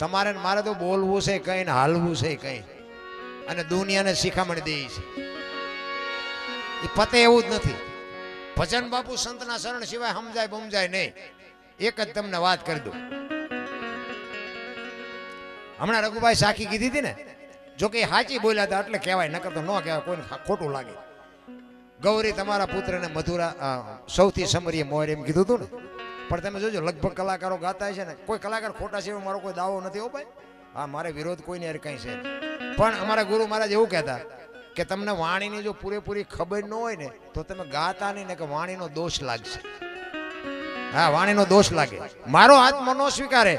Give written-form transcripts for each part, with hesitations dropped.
તમારે ને મારે તો બોલવું છે કઈ ને હાલવું છે કઈ, અને દુનિયાને શિખામણ દે છે એ પતે એવું જ નથી. ભજન બાપુ સંતના શરણ સિવાય સમજાય બમજાય નહીં. એક જ તમને વાત કરી દઉં. હમણાં રઘુભાઈ સાખી કીધી હતી ને, જો કે સાચી બોલ્યા હતા એટલે કહેવાય, નકર તો ન કહેવાય, કોઈને ખોટું લાગે. ગૌરી તમારા પુત્રને મધુરા સૌથી સમરીય મોર એમ કીધું હતું ને. પણ તમે જોજો લગભગ કલાકારો ગાતા છે ને, કોઈ કલાકાર ખોટા છે મારો કોઈ દાવો નથી હો ભાઈ. હા, મારે વિરોધ કોઈને યાર કંઈ છે. પણ અમારા ગુરુ મહારાજ એવું કહેતા કે તમને વાણીની જો પૂરેપૂરી ખબર ન હોય ને તો તમે ગાતા નહીં ને કે વાણીનો દોષ લાગશે. હા, વાણીનો દોષ લાગે. મારો આત્મા ન સ્વીકારે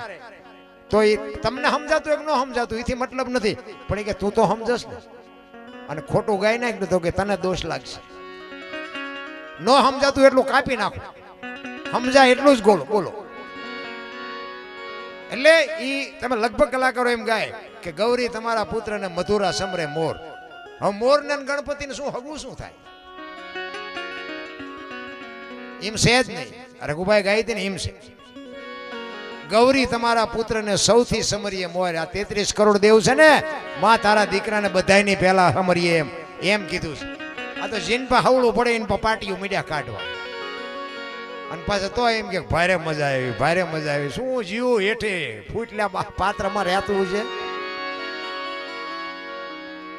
તો એ તમને સમજાતું એક ન સમજાતું એથી મતલબ નથી, પણ એ કે તું તો સમજસ ને, અને ખોટું ગાઈ નાખ તો કે તને દોષ લાગશે. ન સમજાતું એટલું કાપી નાખો, સમજાય એટલું જ બોલો. એટલે ઈ તમે લગભગ કલાકારો એમ ગાય કે ગૌરી તમારા પુત્રને મધુરા સમરે મોર. હવે મોર ને ગણપતિને શું હગવું શું થાય? એમ છે જ નહીં. રઘુભાઈ ગાઈ હતી ને એમ છે. ગૌરી તમારા પુત્રને સૌથી સમરીએ મોર. આ 33 કરોડ દેવ છે ને, માં તારા દીકરાને બધાયની પહેલા સમરીએ એમ કીધું છે. આ તો જીન પા હવળું પડે એને પાટીયું મીડિયા કાઢવા, અને પાછા તો એમ કે ભારે મજા આવી, ભારે મજા આવી. શું જીવ હેઠે ફૂટલા પાત્રમાં રહેતું છે.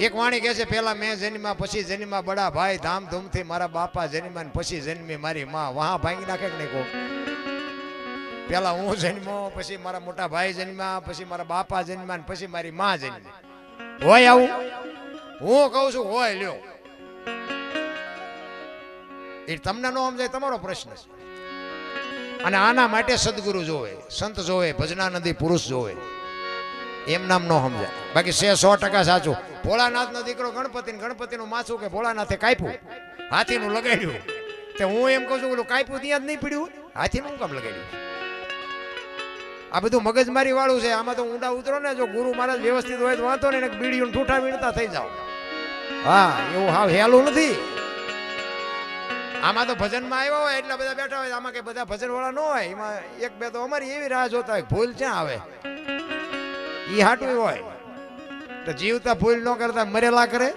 એક વાણી કહે છે, પેલા મેં જન્મ્યા પછી જન્મ્યા બડા ભાઈ, ધામધૂમથી મારા બાપા જન્મ્યા પછી જન્મી મારી માં. વહા ભાંગી નાખે કે નહીં કહો? પેલા હું જન્મ્યો, પછી મારા મોટા ભાઈ જન્મ્યા, પછી મારા બાપા જન્મ્યા, પછી મારી માં જન્મી. હોય આવું? હું કહું છું હોય. લ્યો, એ તમને ન સમજાય તમારો પ્રશ્ન છે. અને આના માટે સદગુરુ જોવે, સંત જોવે, ભજનાનંદી પુરુષ જોવે. એમ નામ ન સમજાય. બાકી છે 100% સાચું. ભોળાનાથનો દીકરો ગણપતિનું માથું કે ભોળાનાથે કાપ્યું, હાથીનું લગાડ્યું. તે હું એમ કહું છું ઓલું કાપ્યું ત્યાં જ નહીં પડ્યું, હાથીનું કામ લગાડ્યું? આ બધું મગજમારી વાળું છે. આમાં તો ઊંડા ઉતરો ને, જો ગુરુ મહારાજ વ્યવસ્થિત હોય તો વાંધો ને, બીડીયું ઠૂઠા વીણતા થઈ જાવ. હા, એવું હાવ હેલું નથી. આમાં તો ભજનમાં આવ્યા હોય એટલા બધા બેઠા હોય, આમાં કે બધા ભજન વાળા ન હોય. એમાં એક બે તો અમારી એવી રાહ જોતા હોય, ભૂલ ક્યાં આવે ઈ હાટું હોય. તો જીવતા ભૂલ ન કરતા મરેલા કરે.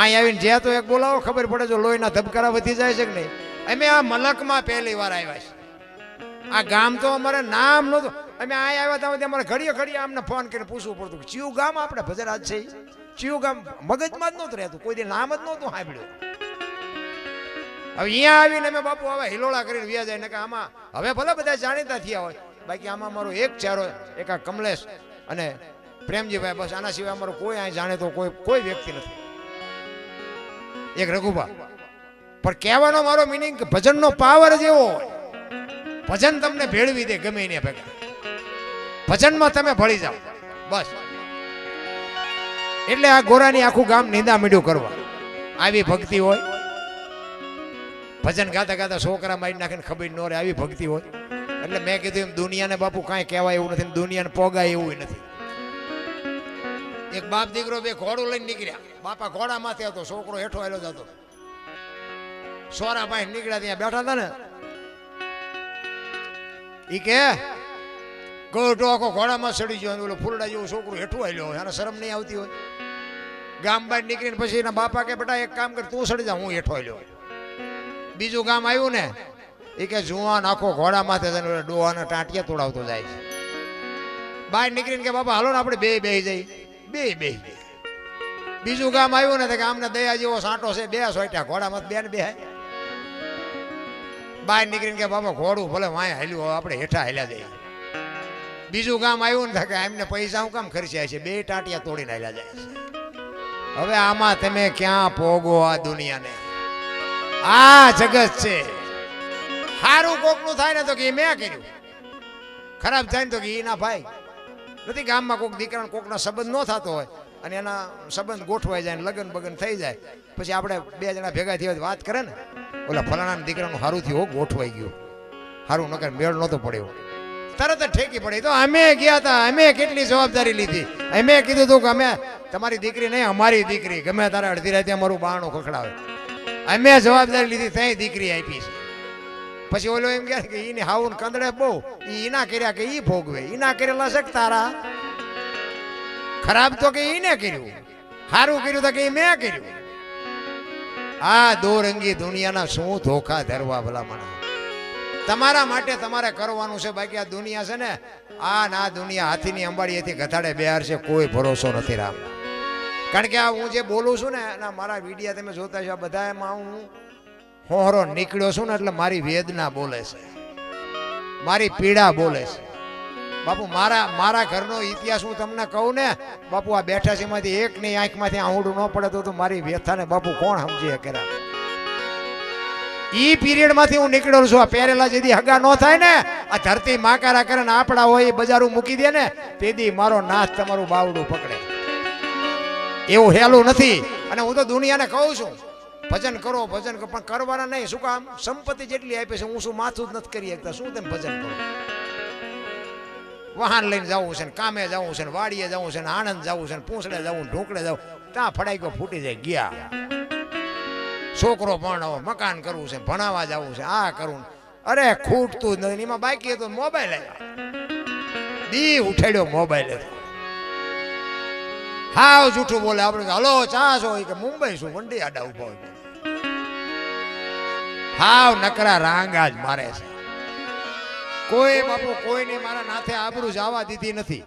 અહીં આવીને જ્યાં તો એક બોલાવો, ખબર પડે જો લોહીના ધબકારા વધી જાય છે કે નહીં. અમે આ મલકમાં પહેલી વાર આવ્યા છે. આ ગામ તો અમારે નામ નહોતું. અમે અહીં આવ્યા ત્યાં અમારે ઘડીએ આમને ફોન કરીને પૂછવું પડતું કે ચિયું ગામ આપણે ભજન આજ છે. ચિયું ગામ મગજમાં જ નહોતું રહેતું, કોઈ દી નામ જ નહોતું સાંભળ્યું. હવે અહીંયા આવીને અમે બાપુ હવે હિલોળા કરીને વ્યા જાય ને કે આમાં હવે ભલે બધા જાણીતા થયા હોય, બાકી આમાં અમારો એક ચારો, એક આ કમલેશ અને પ્રેમજીભાઈ, બસ. આના સિવાય અમારો કોઈ અહીં જાણે તો કોઈ વ્યક્તિ નથી. એક રઘુભા. પણ કહેવાનો મારો મિનિંગ કે ભજનનો પાવર જ એવો હોય. ભજન તમને ભેળવી દે ગમે એને ભેગા. ભજનમાં તમે ભળી જાઓ બસ. એટલે આ ગોરાની આખું ગામ નિંદા મીડું કરવા આવી ભક્તિ હોય. ભજન ગાતા ગાતા છોકરા મારી નાખીને ખબર ન રહે, આવી ભક્તિ હોય. એટલે મેં કીધું એમ દુનિયાને બાપુ કાંઈ કહેવાય એવું નથી, દુનિયાને પોગાય એવું નથી. એક બાપ દીકરો બે ઘોડું લઈને નીકળ્યા. બાપા ઘોડા માથે હતો, છોકરો હેઠો આવેલો જતો. સોરા પાસે નીકળ્યા, ત્યાં બેઠા હતા ને. ઈ કે ગોટો આખો ઘોડામાં ચડી ગયો, ઓલો ફૂલડા જેવું છોકરું હેઠું આવેલો હોય, એને શરમ નહીં આવતી હોય. ગામ બહાર નીકળીને પછી એના બાપા કે બેટા એક કામ કર, તું ચડી જા, હું હેઠો આવેલો. બીજું ગામ આવ્યું ને, એ કે જુવાન આખો ઘોડા માથે ડોહાના ટાંટિયા તોડાવતો જાય છે. બહાર નીકળીને કે બાપા હાલો ને આપણે બે જઈ. બે બીજું ગામ આવ્યું ને, કે આમને દયા જેવો સાંટો છે, બે સોટ્યા ઘોડામાં બે ને બે. બહાર નીકળીને કે બાપા ઘોડું ભલે વાંય હાલ્યું, આપણે હેઠા હાલ્યા જઈએ. બીજું ગામ આવ્યું ને, કે એમને પૈસા હું કામ ખર્ચ્યા છે, બે ટાંટિયા તોડીને હાલ્યા જાય છે. હવે આમાં તમે ક્યાં પોગો આ દુનિયાને? આ જગત છે. સારું કોકનું થાય ને તો કે મેં કર્યું, ખરાબ થાય ને તો કે એના ભાઈ નથી. ગામમાં કોઈક દીકરાનો કોકનો સંબંધ ન થતો હોય અને એના સંબંધ ગોઠવાઈ જાય, લગ્ન બગન થઈ જાય, પછી આપણે બે જણા ભેગા થયા વાત કરે ને, ઓલા ફલાણા દીકરાનું સારું થયું, ગોઠવાઈ ગયું, સારું નકર મેળ નહોતો પડ્યો, તરત જ ઠેકી પડી. તો અમે ગયા હતા, અમે કેટલી જવાબદારી લીધી. અમે કીધું હતું કે અમે તમારી દીકરી નહીં, અમારી દીકરી, ગમે તારે અડધી રાતે અમારું બારણું ખખડાવે. અમે જવાબદારી લીધી, ત્યાં દીકરી આપી છે. પછી ઓલો એમ કહે કે ઈને હાવું કંદડે બહુ ઈના કર્યા કે ઈ ભોગવે ઈના કરેલા છે તારા ખરાબ તો કે ઈને કર્યું સારું કર્યું તો કે મેં કર્યું આ દોરંગી દુનિયાના શું ધોખા ધરવા ભલા મને તમારા માટે તમારે કરવાનું છે બાકી આ દુનિયા છે ને આ દુનિયા હાથીની અંબાડીએથી ગધાડે બેહાર છે કોઈ ભરોસો નથી રામ કારણ કે આ હું જે બોલું છું ને એના મારા વિડીયા તમે જોતા છો બધા એમાં હું હોહરો નીકળ્યો છું ને એટલે મારી વેદના બોલે છે મારી પીડા બોલે છે બાપુ મારા ઘરનો ઇતિહાસ હું તમને કહું ને બાપુ આ બેઠા છે એમાંથી એકની આંખમાંથી આહુડું ન પડે તો મારી વ્યથાને બાપુ કોણ સમજી શકે ઈ પીરિયડ માંથી હું નીકળ્યો છું આ પહેરેલા જેથી હગા ન થાય ને આ ધરતી માકારા કરે ને આપડા હોય એ બજારું મૂકી દે ને તેથી મારો નાથ તમારું બાવડું પકડે એવું હેલું નથી અને હું તો દુનિયાને કહું છું ભજન કરો પણ કરવાના નહીં શું કામ સંપત્તિ જેટલી આપી છે હું શું માથું જ નથી કરી શકતા શું તેમ ભજન કરો વાહન લઈને જવું છે ને કામે જવું છે ને વાડીએ જવું છે ને આણંદ જવું છે ને પૂંછડે જવું ઢોકળે જવું ત્યાં ફડાઈ ગયો ફૂટી જાય ગયા છોકરો ભણાવો મકાન કરવું છે ભણાવવા જવું છે આ કરવું અરે ખૂટતું જ નથી એમાં બાકી તો મોબાઈલ દી ઉઠાડ્યો મોબાઈલ હાવ જૂઠું બોલે આપણે હલો ચાસ હોય કે મુંબઈ શું વંડી આડા ઉભા હોય હાવ નકરા રાંગા જ મારે છે કોઈ બાપુ કોઈને મારા નાથે આબરૂ જવા દીધી નથી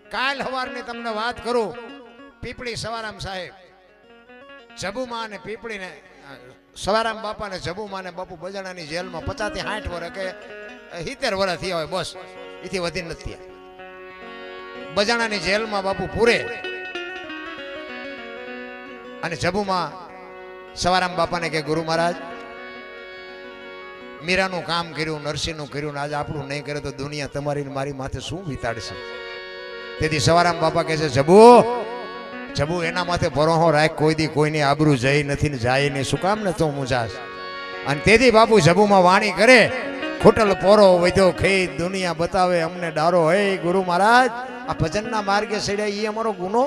કાલ સવારની તમને વાત કરું પીપળી સવારામ સાહેબ જબુમાં અને પીપળીને સવારામ બાપા ને જબુમાં ને બાપુ બજાણાની જેલમાં 50 થી 60 વર્ષ કે 70 વર્ષ થયા હોય બસ એથી વધી નથી થયા બજાણાની જેલમાં બાપુ પૂરે અને જબુમાં સવારામ બાપાને કે ગુરુ મહારાજ મીરાનું કામ કર્યું નરસિંહનું કર્યું ને આજે આપણું નહીં કરે તો દુનિયા તમારી મારી માથે શું વિતાડશે તેથી સવારામ બાપા કહે છે જબુ એના માથે ભરોસો રાખ કોઈ દી કોઈની આબરૂ જઈ નથી ને જાય નહીં શું કામ ને તો મુજાશ અને તેથી બાપુ જબુમાં વાણી કરે ખોટલ પોરો વધ્યો ખઈ દુનિયા બતાવે અમને ડારો હે ગુરુ મહારાજ આ ભજનના માર્ગે સડ્યા એ અમારો ગુનો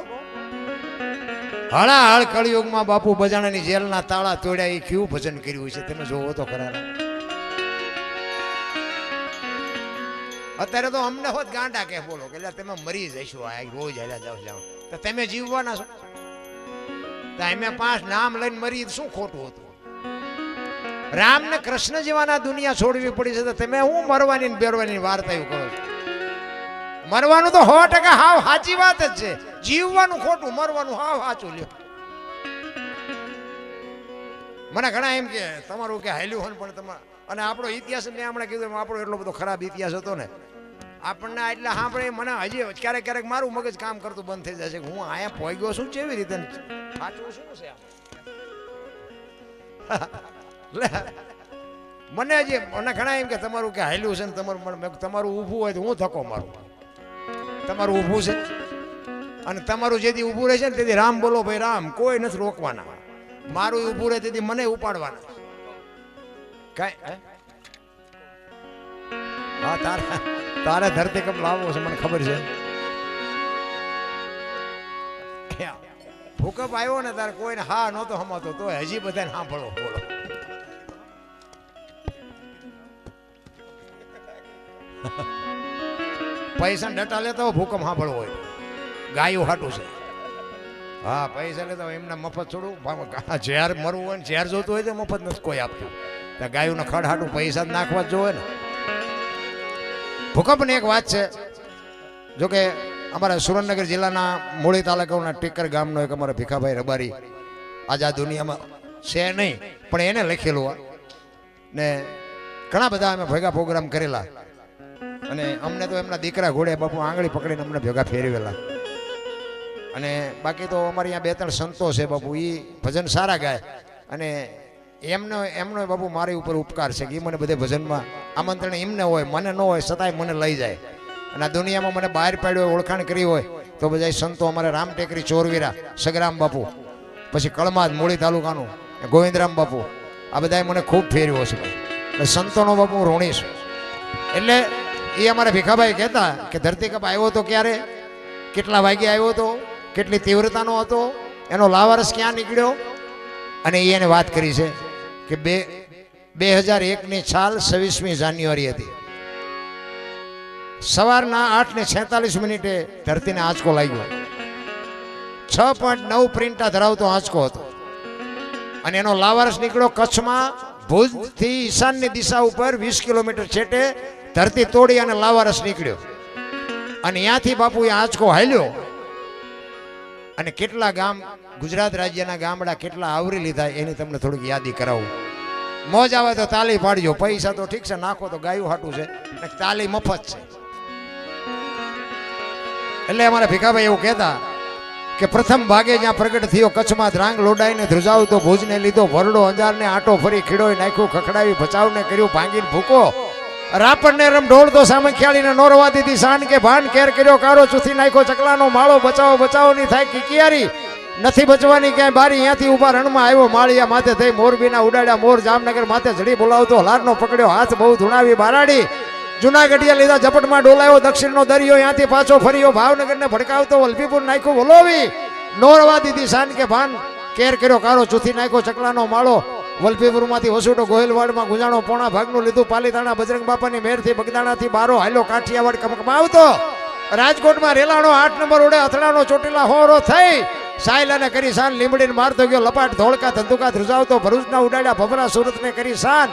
હળાહળ કળિયુગમાં બાપુ બજાણાની જેલના તાળા તોડ્યા એ કેવું ભજન કર્યું છે તમે જોવો તો ખરા અત્યારે તો અમને હોત ગાંડા કે બોલો કે તમે મરી જશો આ રોજ જાઓ તો તમે જીવવાના છો તો અમે 5 નામ લઈને મરી શું ખોટું હતું રામ ને કૃષ્ણ જેવાના દુનિયા છોડવી પડી છે તો તમે હું મરવાની ને બેરવાની વાર્તાઓ કરો છો મરવાનું તો 100% હાવ સાચી વાત જ છે જીવવાનું ખોટું મરવાનું હાવ સાચું લ્યો મને ઘણા એમ કે તમારું કે હાલ્યું હોય પણ તમારે અને આપણો ઇતિહાસ મેં હમણાં કીધું આપણો એટલો બધો ખરાબ ઇતિહાસ હતો ને આપણને એટલે સાંભળે મને હજી ક્યારેક મારું મગજ કામ કરતું બંધ થઈ જશે હું અહીંયા પહોંચ્યો છું કેવી રીતે સાચું શું છે મને હજી મને ઘણા એમ કે તમારું કે હાલ્યું છે ને તમારું ઊભું હોય તો હું ધક્કો મારું તમારું ઊભું છે અને તમારું જેથી ઊભું રહે છે ને તેથી રામ બોલો ભાઈ રામ કોઈ નથી રોકવાના મારું ઊભું રહે તેથી મને ઉપાડવાના કાંઈ હા તારે ધરતીકંપ લાવવો છે મને ખબર છે ભૂકંપ આવ્યો ને તારે કોઈને હા નહોતો હમાતો તો હજી બધાને સાંભળો બોલો પૈસા ડટા લેતા હોય ભૂકંપ સાંભળવો હોય ગાયું હાટું છે હા પૈસા લેતા હોય એમને મફત છોડું ઝેર મરવું હોય ને ઝેર જોતું હોય તો મફત નથી કોઈ આપતું ત્યાં ગાયુંને ખડ હાટું પૈસા જ નાખવા જ જોવે ને ભૂકંપની એક વાત છે જોકે અમારા સુરેન્દ્રનગર જિલ્લાના મૂળી તાલુકાના ટીકર ગામનો એક અમારા ભીખાભાઈ રબારી આજ આ દુનિયામાં છે નહીં પણ એને લખેલું ને ઘણા બધા અમે ભેગા પ્રોગ્રામ કરેલા અને અમને તો એમના દીકરા ઘોડે બાપુ આંગળી પકડીને અમને ભેગા ફેરવેલા અને બાકી તો અમારી અહીંયા 2-3 સંતો છે બાપુ એ ભજન સારા ગાય અને એમનો બાપુ મારી ઉપર ઉપકાર છે કે એ મને બધે ભજનમાં આમંત્રણ એમને હોય મને ન હોય છતાંય મને લઈ જાય અને આ દુનિયામાં મને બહાર પાડ્યો હોય ઓળખાણ કરી હોય તો બધા સંતો અમારે રામ ટેકરી ચોરવીરા સગરામ બાપુ પછી કળમાદ મૂળી તાલુકાનું ગોવિંદરામ બાપુ આ બધાએ મને ખૂબ ફેર્યો છે એટલે સંતોનો બાપુ હું ઋણી છું એટલે એ અમારા ભીખાભાઈ કહેતા કે ધરતીકંપ આવ્યો તો ક્યારે કેટલા વાગે આવ્યો હતો કેટલી તીવ્રતાનો હતો એનો લાવારસ ક્યાં નીકળ્યો અને એને વાત કરી છે કે 2001ની છાલ 26મી જાન્યુઆરી હતી. સવારના 8:46 ધરતીને આંચકો લાગ્યો. 6.9 પ્રિન્ટા ધરાવતો આંચકો હતો અને એનો લાવારસ નીકળ્યો કચ્છમાં ભુજથી ઈશાનની દિશા ઉપર 20 કિલોમીટર છેટે ધરતી તોડી અને લાવારસ નીકળ્યો અને ત્યાંથી બાપુ એ આંચકો હાલ્યો અને કેટલા ગામ ગુજરાત રાજ્યના ગામડા કેટલા આવરી લીધા એની તમને થોડીક યાદી કરાવું. મોજ આવે તો તાલી પાડજો, પૈસા તો ઠીક છે નાખો તો ગાયું હાટું છે, તાલી મફત છે. એટલે અમારા ભીખાભાઈ એવું કહેતા કે પ્રથમ ભાગે જ્યાં પ્રગટ થયો કચ્છમાં ધ્રાંગ લોડાઈને ધ્રુજાવતો ભુજને લીધો ભરડો અંજારને આટો ફરી ખીડોય નાખ્યું ખખડાવી ભચાવને કર્યું ભાંગીને ભૂકો રાપણને રમ ઢોળતો સામે ખ્યાળીને નોરવા દીધી શાન કે ભાન કેર કર્યો કારો ચૂથી નાખ્યો ચકલાનો માળો બચાવો બચાવો ની થાય કિકિયારી નથી બચવાની ક્યાંય બારી ત્યાંથી ઉભા રણમાં આવ્યો માળિયા માથે થઈ મોરબીના ઉડાડ્યા મોર જામનગર માથે જડી બોલાવતો હલારનો પકડ્યો હાથ બહુ ધુણાવી બારાડી જુનાગઢિયા લીધા ઝપટમાં ડોલાયો દક્ષિણનો દરિયો ત્યાંથી પાછો ફર્યો ભાવનગરને ભડકાવતો વલભીપુર નાખ્યું વલોવી નોરવા દીધી શાન કે ભાન કેર કર્યો કારો ચૂથી નાખ્યો ચકલાનો માળો વલભીપુરમાંથી વસુટો ગોહિલવાડમાં ગુંજાણો પોણા ભાગનું લીધું પાલીતાણા બજરંગ બાપાની મેરથી બગદાણાથી બારો હાલ્યો કાઠિયાવાડ કમકમાં આવતો રાજકોટમાં રેલાણો 8 નંબર ઉડે અથડાનો ચોટીલા હોરો થઈ સાયલાને કરી શાન લીમડીને મારતો ગયો લપાટ ધોળકા ધંધુકા ધ્રુજાવતો ભરૂચના ઉડાડ્યા ભભરા સુરતને કરી શાન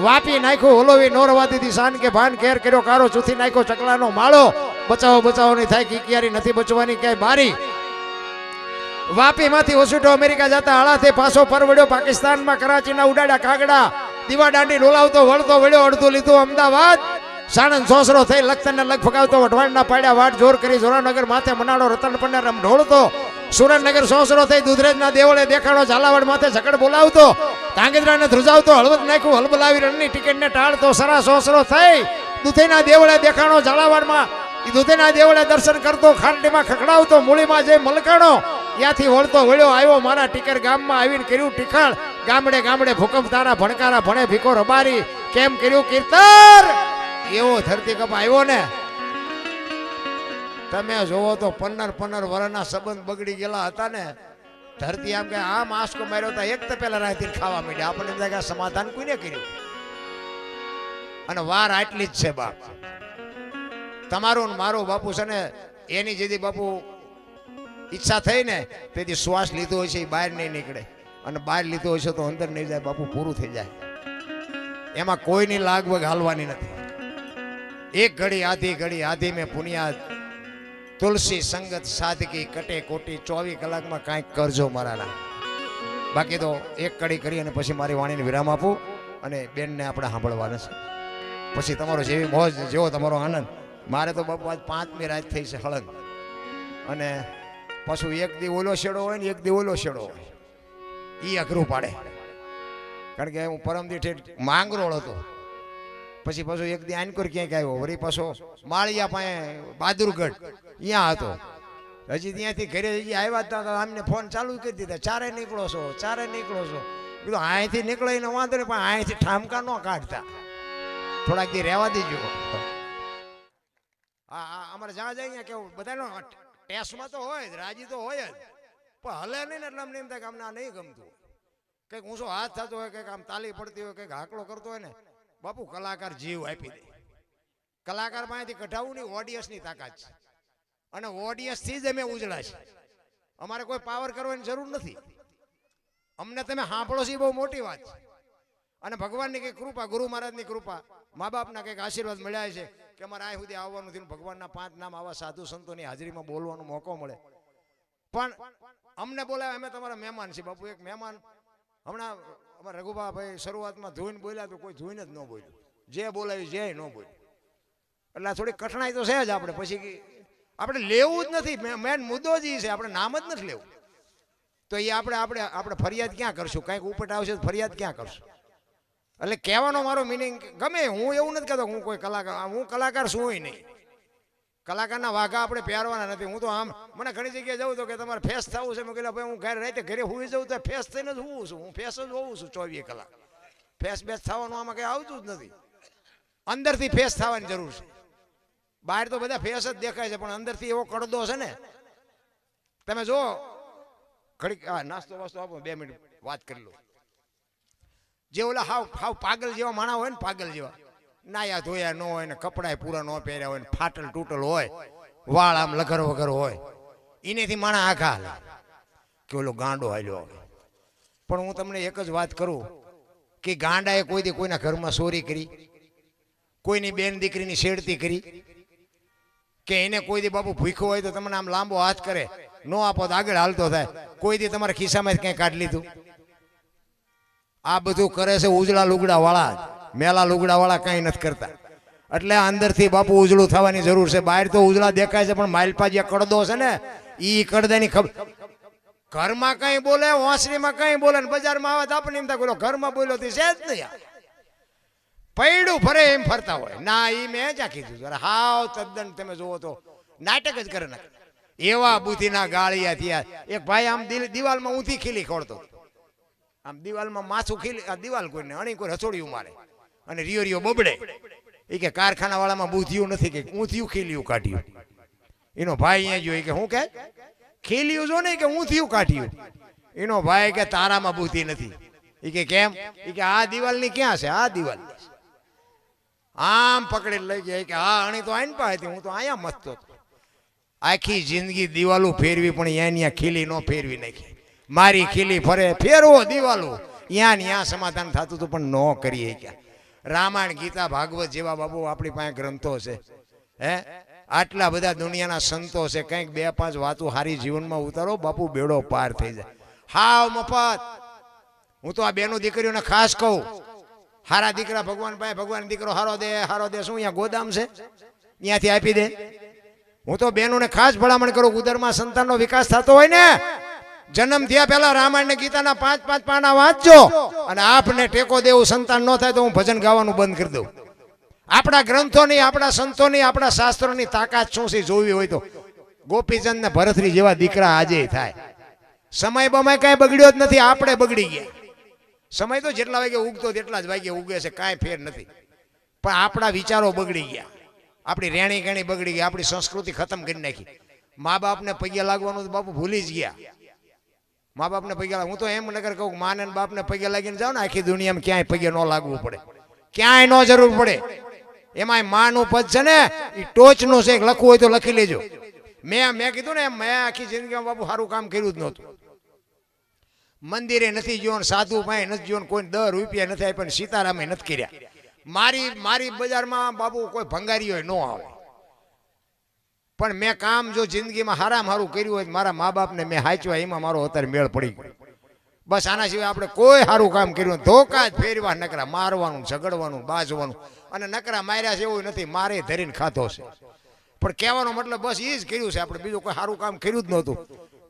વાપી નાખ્યો ઓલોવી નોરવા દીધી શાન કે ભાન કેર કર્યો કારો ચૂથી નાખ્યો ચકલાનો માળો બચાવો બચાવો ની થાય કિકિયારી નથી બચવાની ક્યાંય બારી વાપીમાંથી વસુટો અમેરિકા જતા હાળાથી પાછો પરવડ્યો પાકિસ્તાનમાં કરાચીના ઉડાડ્યા કાગડા દીવા દાંડી ડોલાવતો વળતો વળ્યો અડધું લીધું અમદાવાદ સાણંદ સોસરો થઈ લખતરને લગ ફગાવતો વઢવાણના પાડ્યા વાટ જોર કરી જોરાનગર માથે મનાડો રતન પંડ્યા રમ ઢોળતો સુરેન્દ્રનગર સોસરો થઈ દુધરેજના દેવળે દેખાડો ઝાલાવાડ માથે ઝકડ બોલાવતો ધાંગધ્રાને ધ્રુજાવતો હળવદ નાખ્યું હલબલાવી રણની ટિકિટને ટાળતો સરા સોસરો થઈ દુધેના દેવળે દેખાડો ઝાલાવાડમાં દુધેના દેવળે દર્શન કરતો ખાંડીમાં ખખડાવતો મૂળીમાં જઈ મલકાણો ત્યાંથી વળતો વળ્યો આવ્યો મારા ટીકર ગામમાં આવીને કર્યું ટીખળ ગામડે ગામડે ભૂકંપ તારા ભણકારા ભણે ભીખો રબારી કેમ કર્યું કીર્તર એવો ધરતી કપ આવ્યો ને તમે જોવો તો 15 વર્ષના સંબંધ બગડી ગયેલા હતા ને ધરતી આમ કે આમ આંસકો માર્યો હતા એક તો પેલા રાતી ખાવા માંડ્યા આપણને એમ થાય કે સમાધાન કોઈને કર્યું અને વાર આટલી જ છે બાપ તમારું મારું બાપુ છે ને એની જેથી બાપુ ઈચ્છા થઈ ને તેથી શ્વાસ લીધો હોય છે એ બહાર નહીં નીકળે અને બહાર લીધો હોય છે તો અંદર નહીં જાય બાપુ પૂરું થઈ જાય એમાં કોઈની લાગવગ હાલવાની નથી એક ઘડી આધી મેં પુનિયાદ તુલસી સંગત સાદગી કટે કોટી 24 કલાકમાં કાંઈક કરજો મારાના બાકી તો એક કડી કરી અને પછી મારી વાણીને વિરામ આપું અને બેનને આપણે સાંભળવાના છે પછી તમારો જેવી મોજ જેવો તમારો આનંદ મારે તો બાપુ આજ 5મી રાત થઈ છે હળંગ અને પાછું એક દી ઓલો શેડો હોય ને એક દી ઓલો શેડો હોય એ અઘરું પાડે કારણ કે હું પરમદી ઠેઠ માંગરોળ હતો પછી પાછું એક દી આનકોર ક્યાંક આવ્યો વળી પાછો માળિયા પાસે બહાદુરગઢ ત્યાં હતો હજી ત્યાંથી ઘરે હજી આવ્યા હતા આમને ફોન ચાલુ કરી દીધા ચારે નીકળો છો કીધું અહીંથી નીકળો એને વાંધો નહીં પણ અહીંથી ઠામકા ન કાઢતા થોડાક દી રહેવા દેજો હા અમારે જ્યાં જાય ત્યાં કેવું બધાનો ટેસ્ટમાં તો હોય જ રાજી તો હોય જ પણ હલે નહીં ને એટલે અમને એમ થાય કે અમને આ નહીં ગમતું કંઈક ઊંચો હાથ થતો હોય કંઈક આમ તાલી પડતી હોય કંઈક હાકલો કરતો હોય ને બાપુ કલાકાર જીવ આપી દે કલાકાર પાસેથી કઢાવવું નહીં ઓડિયન્સની તાકાત છે અને ઓડિયન્સથી જ અમે ઉજળા છે અમારે કોઈ પાવર કરવાની જરૂર નથી અમને તમે સાંભળો છો એ બહુ મોટી વાત છે અને ભગવાનની કંઈક કૃપા ગુરુ મહારાજની કૃપા મા બાપના કંઈક આશીર્વાદ મળ્યા છે કે અમારે આ સુધી આવવાનું થયું ભગવાનના 5 નામ આવા સાધુ સંતોની હાજરીમાં બોલવાનો મોકો મળે પણ અમને બોલાવે અમે તમારા મહેમાન છીએ બાપુ એક મહેમાન હમણાં અમારા રઘુભાઈ શરૂઆતમાં ધોઈને બોલ્યા તો કોઈ ધોઈને જ ન બોલ્યું જે બોલાવ્યું જે ન બોલ્યું એટલે થોડી કઠણાઈ તો છે જ આપણે પછી આપણે લેવું જ નથી મેન મુદ્દો જ છે આપણે નામ જ નથી લેવું તો એ આપણે ફરિયાદ ક્યાં કરશું કંઈક ઉપટ આવશે તો ફરિયાદ ક્યાં કરશું એટલે કહેવાનો મારો મિનિંગ ગમે હું એવું નથી કહેતો હું કોઈ કલાકાર હું કલાકાર છું હોય નહીં કલાકારના વાઘા આપણે પહેરવાના નથી હું તો આમ મને ઘણી જગ્યાએ જવું તો કે તમારે ફેસ થવું છે મેં કહેલા ભાઈ હું ઘરે રાતે ઘરે હુઈ જવું તો ફેસ થઈને જ હોવું છું હું ફેસ જ હોઉં છું 24 કલાક ફેસ બેસ થવાનું આમાં કંઈ આવતું જ નથી અંદરથી ફેસ થવાની જરૂર છે બહાર તો બધા ફેસ જ દેખાય છે પણ અંદરથી એવો કડદો છે ને તમે જો ઘડીક નાસ્તો વાસ્તો આપો 2 મિનિટ વાત કરી લો જે ઓલા હાવ પાગલ જેવા માણા હોય ને, પાગલ જેવા, નાયા ધોયા ન હોય ને કપડાય પૂરા ન પહેર્યા હોય ને ફાટલ તૂટલ હોય, વાળ આમ લગર વગર હોય, એનેથી માણા આઘા હાલે કે ઓલો ગાંડો હાલ્યો આવે. પણ હું તમને એક જ વાત કરું કે ગાંડાએ કોઈ દી કોઈના ઘરમાં ચોરી કરી, કોઈની બેન દીકરીની છેડતી કરી, કે એને કોઈ દી બાપુ ભૂખ્યો હોય તો તમને આમ લાંબો હાથ કરે, નો આપો તો આગળ હાલતો થાય, કોઈ દી તમારા ખિસ્સામાં ક્યાંય કાઢી લીધું? આ બધું કરે છે ઉજળા લુગડા વાળા, મેલા લુગડા વાળા કઈ નથી કરતા. એટલે અંદરથી બાપુ ઉજળું થવાની જરૂર છે. બહાર તો ઉજળા દેખાય છે પણ માલપા જે કડદો છે ને ઈ કડદાની ખબર. ઘરમાં કઈ બોલે, વાંસળીમાં કઈ બોલે ને બજારમાં આવે તો આપણે એમ થાય ઘરમાં બોલ્યો છે જ નહીં, પૈડું ફરે એમ ફરતા હોય. ના ઈ મેં જ્યાં કીધું હાવ તદ્દન તમે જોવો તો નાટક જ કરે નાખે. એવા બુદ્ધિના ગાળિયા થયા. એક ભાઈ આમ દિવાલમાં ઊંધી ખીલી ખોડતો, આમ દિવાલમાં માથું ખીલી, દિવાલ કોઈને અણી કોઈ રસોડિયું મારે અને રિયો રિયો બબડે. એ કે કારખાના વાળામાં બુદ્ધિયું નથી કે ઊંધિયું ખીલિયું કાઢ્યું. એનો ભાઈ અહીંયા જોઈ કે હું કે ખીલિયું જો નહીં કે ઊંધિયું કાઢ્યું. એનો ભાઈ કે તારામાં બુદ્ધિ નથી. એ કે કેમ? એ કે આ દિવાલની ક્યાં છે? આ દિવાલ આમ પકડી લઈ ગયા કે હા અણી તો આઈને પાસે હતી, હું તો અહીંયા મસ્તો હતો. આખી જિંદગી દિવાલો ફેરવી પણ અહીંયા ખીલી ન ફેરવી નાખી. મારી ખીલી ફરે, ફેરવો દિવાલો, ત્યાં સમાધાન થતું હતું પણ ન કરીએ. ક્યાં રામાયણ ગીતા ભાગવત જેવા બાબુ આપણી પાસે ગ્રંથો છે, હે આટલા બધા દુનિયાના સંતો છે, કંઈક 2-5 વાતો હારી જીવનમાં ઉતારો બાપુ, બેડો પાર થઈ જાય. હાવ મફત. હું તો આ બેનો દીકરીઓને ખાસ કહું, હારા દીકરા ભગવાન પાસે, ભગવાન દીકરો હારો દે શું અહીંયા ગોદામ છે ત્યાંથી આપી દે. હું તો બહેનોને ખાસ ભલામણ કરું, ઉદરમાં સંતાનનો વિકાસ થતો હોય ને, જન્મ થયા પહેલા રામાયણ ને ગીતાના 5-5 પાના વાંચજો, અને આપને ટેકો દેવું સંતાન ન થાય તો હું ભજન ગાવાનું બંધ કરી દઉં. આપણા ગ્રંથોની, આપણા સંતોની, આપણા શાસ્ત્રોની તાકાત શું છે જોવી હોય તો ગોપીચંદ ને ભરતરી જેવા દીકરા આજે થાય. સમય બમાય કાંઈ બગડ્યો જ નથી, આપણે બગડી ગયા. સમય તો જેટલા વાગે ઉગતો તેટલા જ વાગે ઉગે છે, કાંઈ ફેર નથી. પણ આપણા વિચારો બગડી ગયા, આપણી રેણી ગણી બગડી ગઈ, આપણી સંસ્કૃતિ ખતમ કરી નાખી. મા બાપને પગે લાગવાનું તો બાપુ ભૂલી જ ગયા. મા બાપને પગે લાગ, હું તો એમ નગર કહું, માને બાપને પગે લાગીને જાઓ ને આખી દુનિયામાં ક્યાંય પગે ન લાગવું પડે, ક્યાંય ન જરૂર પડે. એમાં માનું પદ છે ને એ ટોચનું છે, લખવું હોય તો લખી લેજો. મેં કીધું ને મેં આખી જિંદગીમાં બાપુ સારું કામ કર્યું જ નહોતું. મંદિરે નથી જોવાનું, સાધુ પાસે નથી જોવાનું, કોઈ 10 રૂપિયા નથી આપ્યા, સીતારામે નથી કર્યા. મારી બજારમાં બાબુ કોઈ ભંગારી હોય ન આવે. પણ મેં કામ જો જિંદગીમાં હારામાં હારું કર્યું હોય, મારા મા બાપને મેં હાચવા, એમાં મારો અત્યારે મેળ પડી ગયો. બસ આના સિવાય આપણે કોઈ સારું કામ કર્યું, ધોકા જ ફેરવા, નકરા મારવાનું, ઝઘડવાનું, બાજવાનું, અને નકરા માર્યા છે એવું નથી, મારે ધરીને ખાતો છે. પણ કહેવાનો મતલબ બસ એ જ કર્યું છે આપણે, બીજું કોઈ સારું કામ કર્યું જ નહોતું.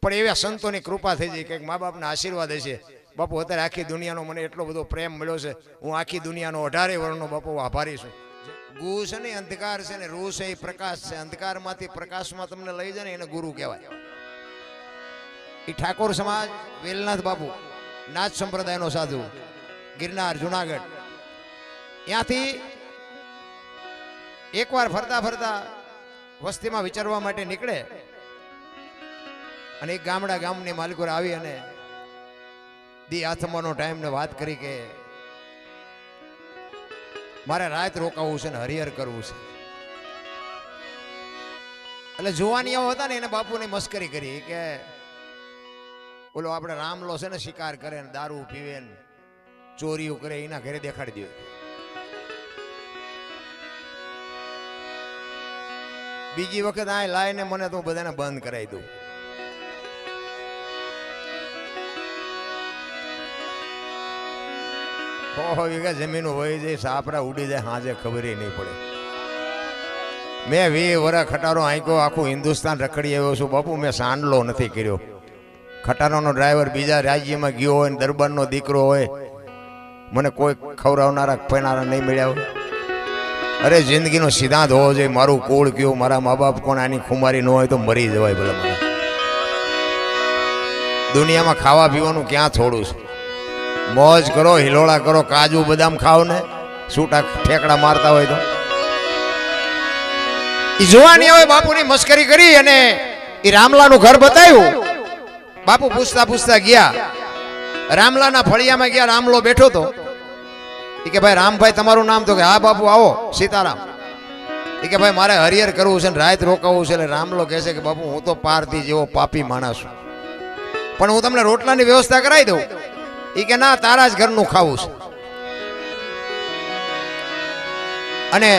પણ એવા સંતોની કૃપા થઈ જાય, કંઈક મા બાપના આશીર્વાદ હશે. બાપુ અત્યારે આખી દુનિયાનો મને એટલો બધો પ્રેમ મળ્યો છે, હું આખી દુનિયાનો 18 વર્ષનો બાપુ આભારી છું. ગુ છે ને અંધકાર છે ને રૂ છે એ પ્રકાશ છે. અંધકારમાંથી પ્રકાશમાં તમને લઈ જાય ને એને ગુરુ કહેવાય. એ ઠાકોર સમાજ, વેલનાથ બાપુ, નાથ સંપ્રદાયનો સાધુ, ગિરનાર જુનાગઢ, ત્યાંથી એકવાર ફરતા ફરતા વસ્તીમાં વિચારવા માટે નીકળે, અને એક ગામની માલિકો આવી અને દી આથમવાનો ટાઈમ ને વાત કરી કે મારે રાત રોકાવું છે ને હરિહર કરવું છે. એટલે જોવાનીઓ હતા ને એને બાપુની મસ્કરી કરી કે ઓલો આપણે રામલો છે ને શિકાર કરે ને દારૂ પીવે ને ચોરીઓ કરે, એના ઘરે દેખાડી દો. બીજી વખત આ લાઈને મને તો બધાને બંધ કરાવી દઉં. વીઘા જમીન હોય જાય, સાપરા ઉડી જાય, હાજે ખબર નહીં પડે. મેં 20 વર્ષ ખટારો આંક્યો, આખું હિન્દુસ્તાન રખડી આવ્યો છું બાપુ, મેં સાંડલો નથી કર્યો. ખટારાનો ડ્રાઈવર બીજા રાજ્યમાં ગયો હોય ને દરબારનો દીકરો હોય, મને કોઈ ખવડાવનારા પૈનારા નહીં મળ્યા હોય. અરે જિંદગીનો સિદ્ધાંત હોવો જોઈએ, મારું કુળ કયું, મારા મા બાપ કોણ, આની ખુમારી ન હોય તો મરી જવાય. ભલે મને દુનિયામાં ખાવા પીવાનું ક્યાં થોડું છે. મોજ કરો, હિલોળા કરો, કાજુ બદામ ખાઓ ને છૂટા ઠેકડા મારતા હોય તો. એ જોવાની હોય બાપુની મસ્કરી કરી અને એ રામલાનું ઘર બતાવ્યું. બાપુ પૂછતા પૂછતા ગયા, રામલાના ફળિયામાં ગયા. રામલો બેઠો તો એ કે ભાઈ રામભાઈ તમારું નામ? તો કે હા બાપુ આવો સીતારામ. એ કે ભાઈ મારે હરિહર કરવું છે ને રાત રોકાવું છે. એટલે રામલો કહે છે કે બાપુ હું તો પારધી જેવો પાપી માણસ છું, પણ હું તમને રોટલાની વ્યવસ્થા કરાવી દઉં. એ કે ના, તારા જ ઘરનું ખાવું છે. અને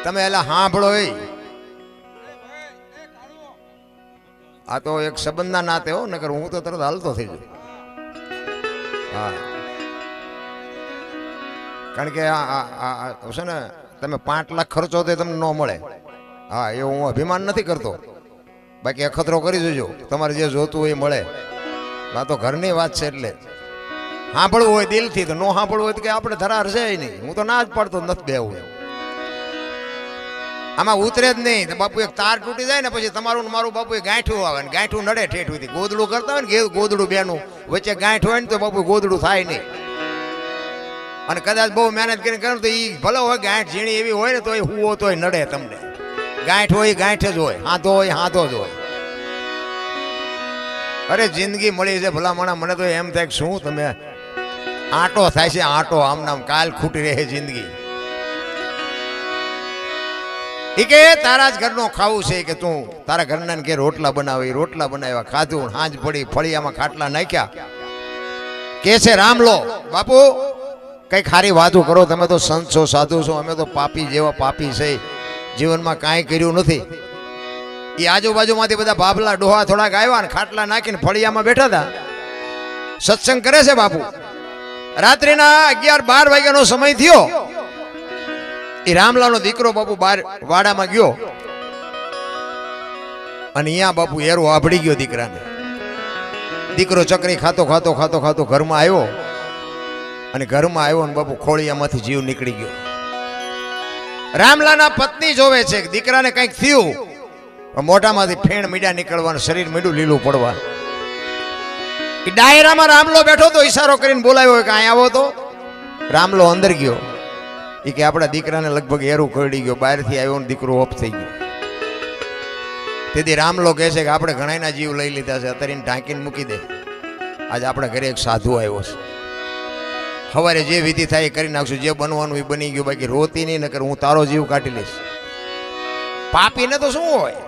તમે એલા સાંભળો, આ તો એક સંબંધના નાતે હો, નકર હું તો તરત હાલતો થઈ જાઉં. હા, કારણ કે આ છે ને, તમે 5 લાખ ખર્ચો તો તમને ન મળે. હા, એ હું અભિમાન નથી કરતો, બાકી અખતરો કરી દેજો, તમારે જે જોતું હોય એ મળે. આ તો ઘરની વાત છે, એટલે સાંભળવું હોય દિલથી, તો ન સાંભળવું હોય તો કે આપણે ધરાર છે નહીં. હું તો ના જ પાડતો નથી બેવું, આમાં ઉતરે જ નહીં. બાપુ એક તાર તૂટી જાય ને પછી તમારું ને મારું બાપુ ગાંઠું આવે ને ગાંઠું નડે ઠેઠુંથી. ગોદડું કરતા હોય ને ગોદડું બેનું વચ્ચે ગાંઠ હોય ને તો બાપુ ગોદડું થાય નહીં. અને કદાચ બહુ મહેનત કરીને કરું તો એ ભલે હોય ગાંઠ ઝીણી એવી હોય ને તો એ હુવો તોય નડે તમને. ગાંઠ હોય ગાંઠ જ હોય, હાથો હોય હાથો જ હોય. અરે જિંદગી મળી છે ભલા મને તો એમ થાય કે શું તમે આંટો થાય છે, આંટો આમ નામ કાલ ખૂટી રહે જિંદગી. એ કે તારા જ ઘરનું ખાવું છે, કે તું તારા ઘરના કે રોટલા બનાવી, રોટલા બનાવ્યા, ખાધું, હાંજ પડી, ફળિયામાં ખાટલા નાખ્યા. કે છે રામલો બાપુ કઈ ખારી વાતું કરો, તમે તો સંત છો, સાધુ છો, અમે તો પાપી જેવા પાપી છે, જીવનમાં કાંઈ કર્યું નથી. એ આજુબાજુમાંથી બધા બાબલા ડોહા થોડાક આવ્યા ને ખાટલા નાખીને ફળિયામાં બેઠા હતા, સત્સંગ કરે છે બાપુ. રાત્રિના 11-12 વાગ્યાનો સમય થયો. એ રામલાનો દીકરો બાપુ બહાર વાડામાં ગયો અને અહીંયા બાપુ એરો આભડી ગયો દીકરાને. દીકરો ચકરી ખાતો ખાતો ખાતો ખાતો ઘરમાં આવ્યો અને ઘરમાં આવ્યો ને બાપુ ખોળિયામાંથી જીવ નીકળી ગયો. રામલાના પત્ની જોવે છે કે દીકરાને કંઈક થયું, મોઢામાંથી ફેણ મીડા નીકળવાનું, શરીર મીડું લીલું પડવાનું. એ ડાયરામાં રામલો બેઠો તો ઈશારો કરીને બોલાવ્યો કે અહીં આવો. તો રામલો અંદર ગયો. એ કે આપણા દીકરાને લગભગ એરું કરડી ગયો, બહારથી આવ્યો ને દીકરો ઓફ થઈ ગયો. તેથી રામલો કહે છે કે આપણે ઘણાના જીવ લઈ લીધા છે, અત્યારે ઢાંકીને મૂકી દે. આજે આપણા ઘરે એક સાધુ આવ્યો છે, સવારે જે વિધિ થાય એ કરી નાખશું, જે બનવાનું એ બની ગયું, બાકી રોતી નહીં, નકર હું તારો જીવ કાઢી લઈશ. પાપીને તો શું હોય,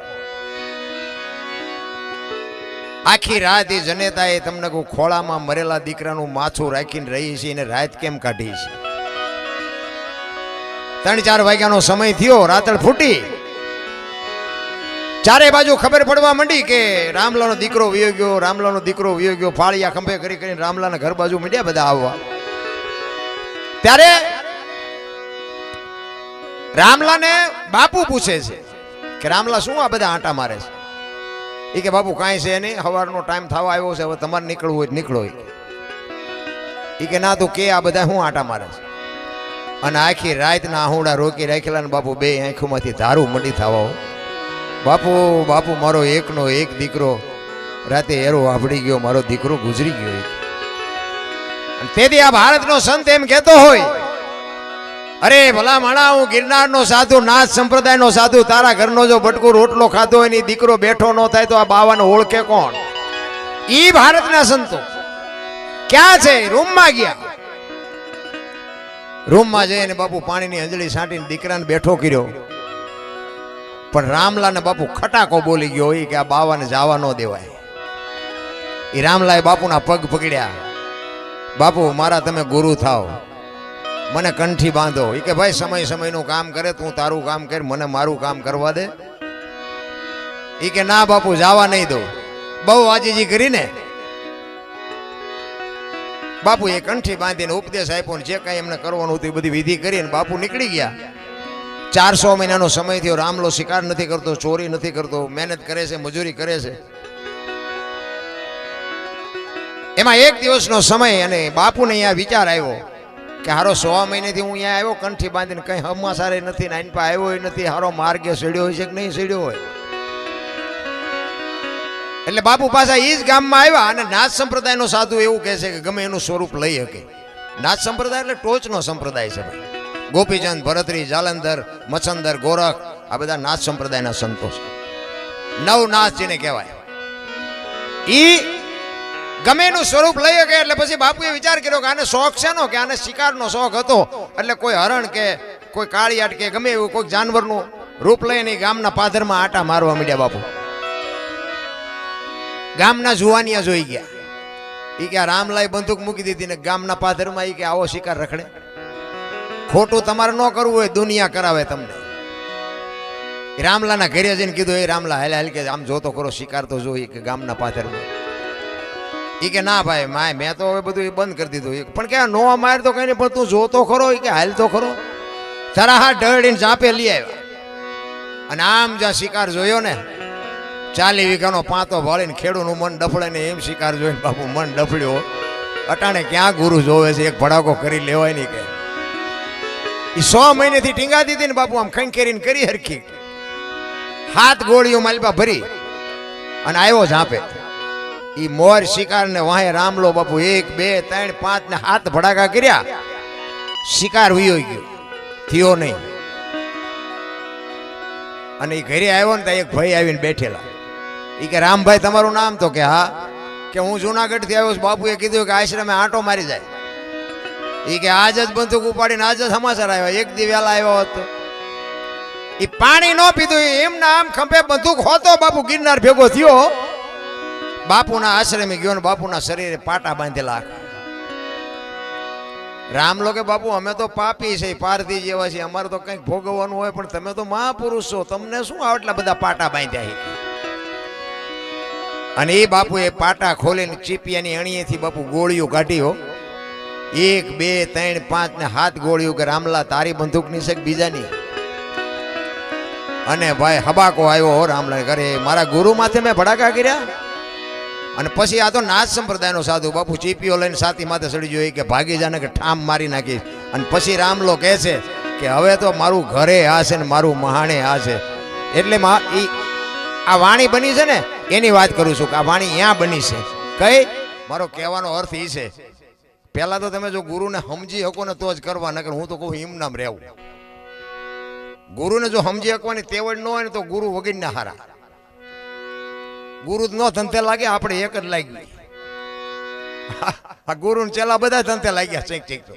આખી રાત એ જનેતા એ તમને કહું ખોળામાં મરેલા દીકરાનું માથું રાખીને રહી છે, એને રાત કેમ કાઢી છે. 3-4 વાગ્યાનો સમય થયો, રાતળ ફૂટી, ચારે બાજુ ખબર પડવા માંડી કે રામલાનો દીકરો વયો ગયો, રામલાનો દીકરો વયો ગયો. ફાળિયા ખંભે કરી કરીને રામલાના ઘર બાજુ માંડ્યા બધા આવવા. ત્યારે રામલાને બાપુ પૂછે છે કે રામલા શું આ બધા આંટા મારે છે? એ કે બાપુ કાંઈ છે નહીં, સવારનો ટાઈમ થવા આવ્યો છે, હવે તમારે નીકળવું હોય નીકળો. એ કે ના તું કે આ બધા શું આંટા મારે છે? અને આખી રાતના આહુડા રોકી રાખેલા ને બાપુ બે આંખોમાંથી ધારું મંડી થવા. બાપુ બાપુ મારો એકનો એક દીકરો રાતે એરો આભડી ગયો, મારો દીકરો ગુજરી ગયો. તેથી આ ભારતનો સંત એમ કહેતો હોય, અરે ભલા માણા હું ગિરનારનો સાધુ, નાથ સંપ્રદાયનો સાધુ, તારા ઘરનો જો બટકું રોટલો ખાધો હોય ને દીકરો બેઠો ન થાય તો આ બાવાને ઓળખે કોણ? ઈ ભારતના સંતો ક્યાં છે? રૂમમાં ગયા. રૂમમાં જઈને બાપુ પાણીની અંજળી છાંટીને દીકરાને બેઠો કર્યો. પણ રામલાને બાપુ ખટાકો બોલી ગયો હોય કે આ બાવાને જવા ન દેવાય. એ રામલાએ બાપુના પગ પકડ્યા. બાપુ મારા તમે ગુરુ થાવ, મને કંઠી બાંધો. એ કે ભાઈ સમય સમયનું કામ કરે, તું તારું કામ કર, મને મારું કામ કરવા દે. એ કે ના બાપુ જવા નહીં દો. બહુ આજીજી કરીને બાપુ એ કંઠી બાંધીને ઉપદેશ આપ્યો ને જે કાંઈ એમને કરવાનું હતું એ બધી વિધિ કરીને બાપુ નીકળી ગયા. 400 મહિનાનો સમય થયો. રામલો શિકાર નથી કરતો, ચોરી નથી કરતો, મહેનત કરે છે, મજૂરી કરે છે. એમાં એક દિવસનો સમય અને બાપુને અહીંયા વિચાર આવ્યો કે હારો 100 મહિનેથી હું અહીંયા આવ્યો કંઠી બાંધીને, કંઈ હમાસારે નથી, નાઈન પા આવ્યો નથી, હારો માર્ગે સીડ્યો હોય છે કે નહીં સીડ્યો હોય. એટલે બાપુ પાછા એ જ ગામમાં આવ્યા અને નાથ સંપ્રદાયનો સાધુ એવું કહે છે કે ગમે એનું સ્વરૂપ લઈ શકે. નાથ સંપ્રદાય એટલે ટોચનો સંપ્રદાય છે ભાઈ. ગોપીચંદ, ભરતરી, જાલંધર, મચ્છંદર, ગોરખ આ બધા નાથ સંપ્રદાયના સંતો છે. નવનાથ જેને કહેવાય. ઈ ગમે એનું સ્વરૂપ લઈ ગયા એટલે પછી બાપુએ વિચાર કર્યો કે આને શોખ છે નો, કે આને શિકારનો શોખ હતો, એટલે કોઈ હરણ કે કોઈ કાળિયાટ કે ગમે એવું કોઈ જાનવરનું રૂપ લઈને ગામના પાદરમાં આટા મારવા માંડ્યા. બાપુ ગામના જુવાનિયા જોઈ ગયા, એ કે રામલાએ બંદૂક મૂકી દીધી ને ગામના પાદરમાં એ કે આવો શિકાર રખડે, ખોટું તમારે ન કરવું હોય દુનિયા કરાવે તમને. રામલાના ઘરે જઈને કીધું, એ રામલા હાલ હાલ કે આમ જોતો કરો શિકાર તો જોઈ કે ગામના પાદરમાં. એ કે ના ભાઈ માય મેં તો હવે બધું બંધ કરી દીધું. પણ કે નો માર તો કઈ નહીં, પણ તું જોતો ખરો, એ કે હાલ તો ખરો. તારા હાથ ઢળીને ઝાંપે લઈ આવ્યા અને આમ જ્યાં શિકાર જોયો ને 40 વીઘાનો પાંતો ભાળીને ખેડૂનું મન ડફળે ને એમ શિકાર જોઈને બાપુ મન ડફળ્યો. અટાણે ક્યાં ગુરુ જોવે છે, એક ભડાકો કરી લેવાય નહીં કે. એ 100 મહિનેથી ટીંગા દીધી ને બાપુ આમ ખંખેરીને કરી હરખી 7 ગોળીઓ માલપા ભરી અને આવ્યો ઝાંપે. એ મોર શિકાર ને વાહે રામલો બાપુ 1 2 3 5 ને 7 ભડાકા કર્યા, શિકાર વયો ગયો, થયો નહીં. અને એ ઘરે આવ્યો ને ત્યાં એક ભાઈ આવીને બેઠેલા. એ કે રામભાઈ તમારું નામ? તો કે હા. કે હું જુનાગઢ થી આવ્યો છું. બાપુએ કીધું કે આશ્રમે આંટો મારી જાય. એ કે આજ જ બંદૂક ઉપાડીને આજ જ સમાચાર આવ્યા, એક દી વહેલા આવ્યો હતો. એ પાણી ન પીધું, એમના આમ ખંભે બંદૂક હોતો બાપુ ગિરનાર ભેગો થયો, બાપુના આશ્રમે ગયો ને બાપુના શરીરે પાટા બાંધેલા. રામલો કે બાપુ અમે તો પાપી છે, પારધી જેવા છે, અમારે તો કંઈક ભોગવવાનું હોય, પણ તમે તો મહાપુરુષ છો, તમને શું આટલા બધા પાટા બાંધ્યા? અને એ બાપુએ પાટા ખોલીને ચીપિયાની અણીએથી બાપુ ગોળીઓ કાઢી. 1 2 3 5 ને 7 ગોળીઓ. કે રામલા તારી બંદૂકની છે કે બીજાની? અને ભાઈ હબાકો આવ્યો હો રામલા ઘરે, મારા ગુરુ માથે મેં ભડાકા કર્યા. અને પછી આ તો નાથ સંપ્રદાયનો સાધુ બાપુ ચીપીઓ લઈને સાથી માથે ચડી ગયો કે ભાગી જાને કે ઠામ મારી નાખીશ. અને પછી રામલો કહે છે કે હવે તો મારું ઘરે આ છે ને મારું મહાણે આ છે. એટલે આ વાણી બની છે ને એની વાત કરું છું કે આ વાણી અહીંયા બની છે. કઈ મારો કહેવાનો અર્થ એ છે, પહેલા તો તમે જો ગુરુને સમજી શકો ને તો જ કરવા, નકર હું તો કહું એમ નામ રહેવું. ગુરુને જો સમજી શકવાની તેવડ ન હોય ને તો ગુરુ વગર ના હારા. ગુરુ નો ધંધે લાગે, આપણે એક જ લાગી. ગુરુ ને ચેલા બધા ધંધે લાગ્યા ચેક ચેક તો.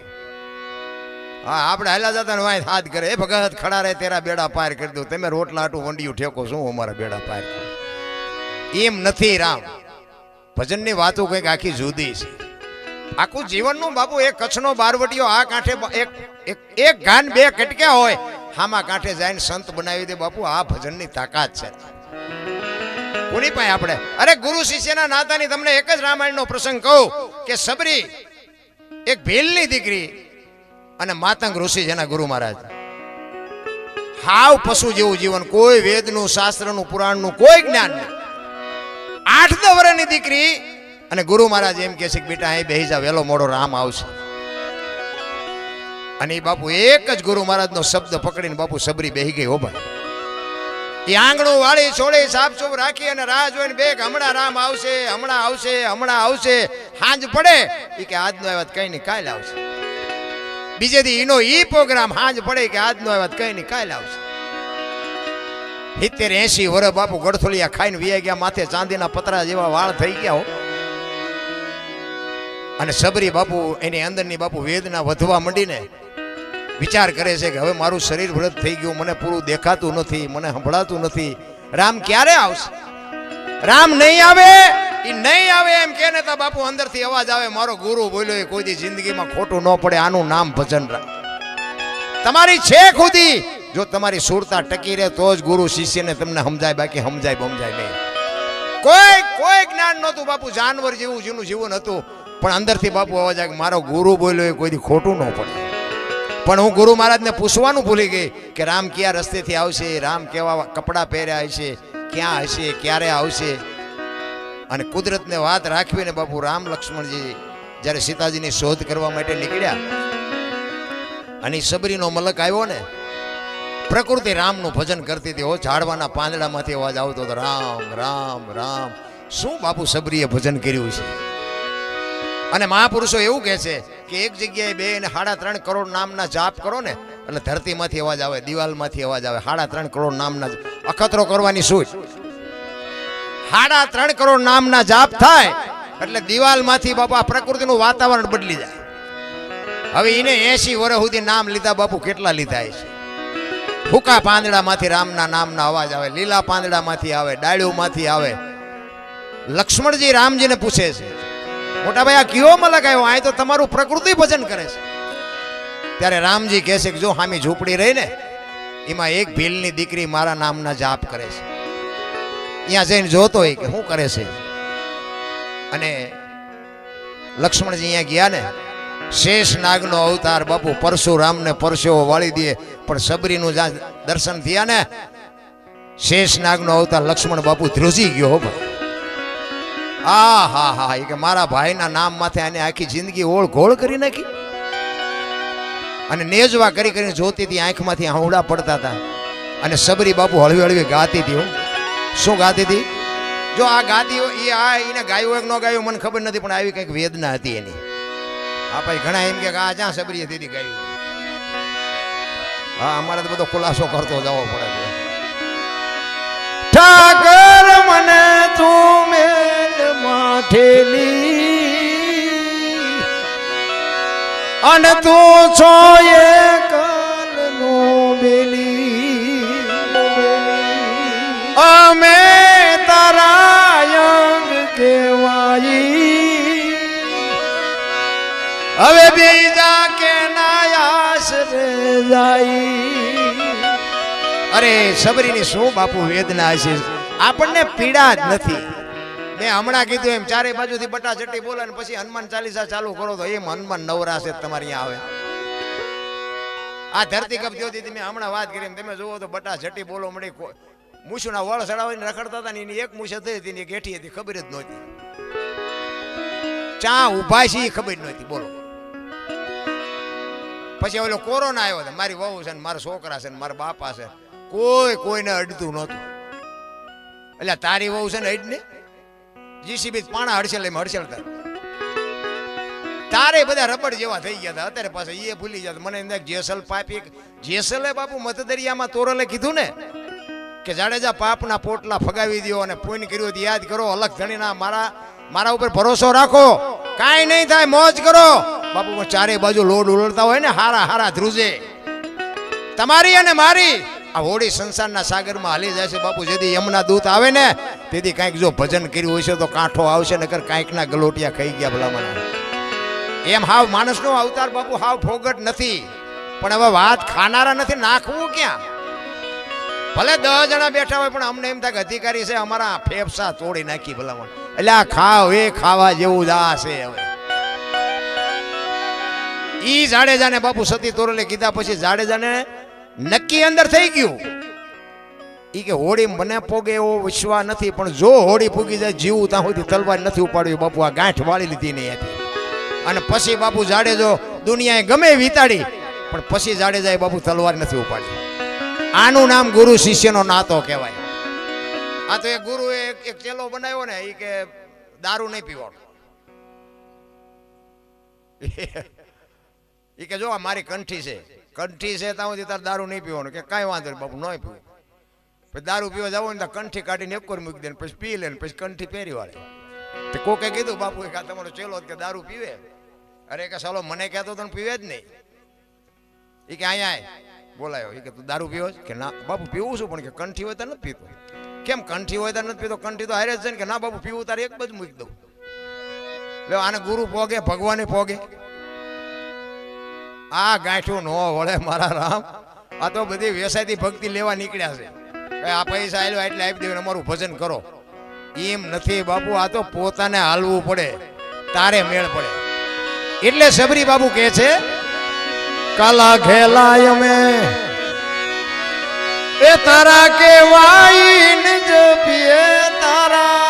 હા આપણે હાલ્યા જતા ને વાય હાથ કરે, એ ભગત ખડા રહે તેરા બેડા પાર કરી દઉં. તમે રોટલા આટું વંડિયું ઠેકો શું અમારા બેડા પાર? એમ નથી રામ. ભજનની વાતો કંઈક આખી જુદી છે. આખું જીવનનું બાપુ એક કચ્છનો બારવટીયો આ કાંઠે એક ગાન 2 કટક્યા હોય, હામાં કાંઠે જઈને સંત બનાવી દે બાપુ. આ ભજનની તાકાત છે. કોની પાસે આપણે અરે ગુરુ શિષ્યના નાતાની તમને એક જ રામાયણનો પ્રસંગ કહું કે સબરી એક ભીલની દીકરી અને માતંગ ઋષિ જેના ગુરુ મહારાજ, હાવ પશુ જેવું જીવન, કોઈ વેદનું શાસ્ત્રનું પુરાણનું કોઈ જ્ઞાન નહીં. 8-10 વર્ષની દીકરી અને ગુરુ મહારાજ એમ કહે છે કે બેટા અહીં બેહી જા, વહેલો મોડો રામ આવશે. અને એ બાપુ એક જ ગુરુ મહારાજનો શબ્દ પકડીને બાપુ સબરી બેહી ગઈ. હો ભાઈ, એ આંગણું વાળી છોડી સાફસૂફ રાખી અને રાહ જોઈને બે હમણાં રામ આવશે, હમણાં આવશે, હમણાં આવશે. સાંજ પડે એ કે આજનો આવ્યા કઈ નહીં કાલે આવશે. બીજે દી એનો ઈ પ્રોગ્રામ સાંજ પડે કે આજનો આવ્યા કઈ નહીં કાલે આવશે. 70-80 વર્ષ બાપુ ગળથોલિયા ખાઈને વી ગયા, માથે ચાંદીના પતરા જેવા વાળ થઈ ગયા. હો અને સબરી બાપુ એની અંદરની બાપુ વેદના વધવા માંડીને વિચાર કરે છે કે હવે મારું શરીર વ્રત થઈ ગયું, મને પૂરું દેખાતું નથી, મને સંભળાતું નથી. રામ ક્યારે આવશે? રામ નહીં આવે, એ નહીં આવે એમ કે ને તા બાપુ અંદરથી અવાજ આવે, મારો ગુરુ બોલ્યો એ કોઈ દી જિંદગીમાં ખોટું ન પડે, આનું નામ ભજન રામ. તમારી છે ખુદી, જો તમારી સુરતા ટકી રહે તો જ ગુરુ શિષ્યને તમને સમજાય, બાકી સમજાય નહીં. કોઈ જ્ઞાન નહોતું બાપુ, જાનવર જેવું જેનું જીવન હતું, પણ અંદરથી બાપુ અવાજ આવે મારો ગુરુ બોલ્યો એ કોઈ દી ખોટું ન પડે. પણ હું ગુરુ મહારાજને પૂછવાનું ભૂલી ગઈ કે રામ કયા રસ્તેથી આવશે, રામ કેવા કપડાં પહેર્યા હશે, ક્યાં હશે, ક્યારે આવશે. અને કુદરતને વાત રાખવીને બાપુ રામ લક્ષ્મણજી જ્યારે સીતાજીની શોધ કરવા માટે નીકળ્યા અને સબરીનો મલક આવ્યો ને, પ્રકૃતિ રામનું ભજન કરતી હતી. ઝાડવાના પાંદડામાંથી અવાજ આવતો હતો રામ રામ રામ. શું બાપુ સબરીએ ભજન કર્યું છે. અને મહાપુરુષો એવું કહે છે કે એક જગ્યાએ 2 અને 3.5 કરોડ નામના જાપ કરો ને એટલે ધરતીમાંથી અવાજ આવે, દિવાલમાંથી અવાજ આવે. 3.5 કરોડ નામના અખતરો કરવાની સૂચ. 3.5 કરોડ નામના જાપ થાય એટલે દિવાલમાંથી બાપુ આ પ્રકૃતિનું વાતાવરણ બદલી જાય. હવે એને 80 વર્ષ સુધી નામ લીધા બાપુ કેટલા લીધા છે. ફૂકા પાંદડામાંથી રામના નામના અવાજ આવે, લીલા પાંદડામાંથી આવે, ડાળીઓમાંથી આવે. લક્ષ્મણજી રામજીને પૂછે છે, મોટા ભાઈ આ કયો મલક આવ્યો, આ તો તમારું પ્રકૃતિ ભજન કરે છે. ત્યારે રામજી કહે છે કે જો હામી ઝૂંપડી રહી ને એમાં એક ભીલની દીકરી મારા નામના જાપ કરે છે. ત્યાં જઈને જોતો હોય કે શું કરે છે. અને લક્ષ્મણજી અહીંયા ગયા ને, શેષ નાગનો અવતાર બાપુ પરશુરામને પરસેવો વાળી દે, પણ સબરીનું જ્યાં દર્શન થયા ને, શેષ નાગનો અવતાર લક્ષ્મણ બાપુ ધ્રુજી ગયો. ભાઈ આ હા હા, એ કે મારા ભાઈના નામ માથે આને આખી જિંદગી ઓળ ઘોળ કરી નાખી. અને નેજવા કરી કરીને જોતી હતી, આંખમાંથી આંવડા પડતા હતા. અને સબરી બાપુ હળવી હળવી ગાતી હતી. શું ગાતી હતી? જો આ ગાતી એ આ એને ગાયું એક ન ગાયું મને ખબર નથી, પણ આવી કંઈક વેદના હતી એની. આ ભાઈ ઘણા એમ કે આ જ્યાં સબરી હતી ગાયું. હા, અમારે તો બધો ખુલાસો કરતો જવો પડે. ઠાકર મને તું મેલ માઠેલી અને તું છો એકલનો બેલી, અમે તારા અંગ કેવાઈ, હવે બીજા કે નાયાસ રે જાય. અરે સબરીની શું બાપુ વેદના છે, આપણને પીડા જ નથી. મેં હમણાં કીધું એમ ચારે બાજુથી બટા ચટ્ટી બોલે ને પછી હનુમાન ચાલીસા ચાલુ કરો તો એમ હનુમાન નવરાશે તમારે અહીંયા આવે. આ ધરતી કપ જોતી મેં હમણાં વાત કરી, તમે જુઓ તો બટા ચટ્ટી બોલો મળી. મૂછના વળ સડાવીને રખડતા હતા ને એની એક મૂછ થઈ હતી ને ગેઠી હતી, ખબર જ નહોતી. ચા ઉભા છે ખબર નહોતી. બોલો. પછી ઓલો કોરોના આવ્યો હતો, મારી વહુ છે ને મારા છોકરા છે ને મારા બાપા છે, કોઈને અડતું નહોતું. એટલે તારી વહુ છે ને અડ ને જીસીબી પાણા હડસેલ એમ હડસેલતા, તારે બધા રબડ જેવા થઈ ગયા હતા. અત્યારે પાછા એ ભૂલી જતા. મને જેસલ પાપી, જેસલે બાપુ મતદરિયામાં તોરલે કીધું ને કે જાડેજા પાપના પોટલા ફગાવી દો અને પુણ્ય કર્યું યાદ કરો, અલગ ધણીના મારા ઉપર ભરોસો રાખો, કાંઈ નહીં થાય, મોજ કરો. બાપુ ચારે બાજુ લોડ ઉલડતા હોય ને હારા હારા ધ્રુજે. તમારી અને મારી આ હોળી સંસારના સાગરમાં હાલી જાય છે બાપુ. જેથી યમુના દૂત આવે ને તેથી કાંઈક જો ભજન કર્યું હોય છે તો કાંઠો આવશે, નકર કાંઈકના ગલોટિયા ખાઈ ગયા ભલા મને. એમ હાવ માણસનો અવતાર બાપુ હાવ ફોગટ નથી, પણ હવે વાત ખાનારા નથી, નાખવું ક્યાં? ભલે 10 જણા બેઠા હોય પણ અમને એમ થાય કે અધિકારી છે, અમારા ફેફસા તોડી નાખી ભલામણ. એટલે આ ખાવ એ ખાવા જેવું જ આ છે. હવે ઈ જાડેજાને બાપુ સતી તોરલે કીધા પછી જાડેજાને નક્કી અંદર થઈ ગયું ઈ કે હોળી મને પોગે એવો વિશ્વાસ નથી, પણ જો હોળી પૂગી જાય જીવું ત્યાં સુધી તલવાર નથી ઉપાડવી. બાપુ આ ગાંઠ વાળી લીધી નહીં હતી. અને પછી બાપુ જાડેજો દુનિયાએ ગમે વિતાડી, પણ પછી જાડેજાએ બાપુ તલવાર નથી ઉપાડી. આનું નામ ગુરુ શિષ્યનો નાતો કહેવાય. આ તો એક ગુરુએ એક ચેલો બનાવ્યો ને, એ કે દારૂ નહીં પીવાનો. એ કે જો આ મારી કંઠી છે ત્યાં સુધી તારે દારૂ નહીં પીવાનું. કે કાંઈ વાંધો નહીં બાપુ, નહીં પીવું. પછી દારૂ પીવા જાવ ને તો કંઠી કાઢીને એક મૂકી દે, પછી પી લે, પછી કંઠી પહેરી વાળે. તો કોકે કીધું બાપુ કે આ તમારો ચેલો કે દારૂ પીવે. અરે કે ચાલો મને કહેતો તો પીવે જ નહીં. એ કે અહીંયા બોલાયો. એ કે તું દારૂ પીવો કે ના બાપુ પીવું છું, પણ કે કંઠી હોય તો નથી પીતો. કેમ કંઠી હોય તો નથી પીતો? કંઠી તો હારે જ છે ને. કે ના બાપુ પીવું તારે એક બાજુ મૂકી દઉં. લે આને ગુરુ પોગે, ભગવાને પોગે. આ ગાંઠું નો વળે મારા રામ. આ તો બધી વેસાયતી ભક્તિ લેવા નીકળ્યા છે. આ પૈસા આવ્યો એટલે આપી દેવું, અમારું ભજન કરો. એમ નથી બાપુ, આ તો પોતાને હાલવું પડે તારે મેળ પડે. એટલે સબરી બાબુ કહે છે કાલા ખેલાય અમે એ તારા કેવાઈન જપીએ તારા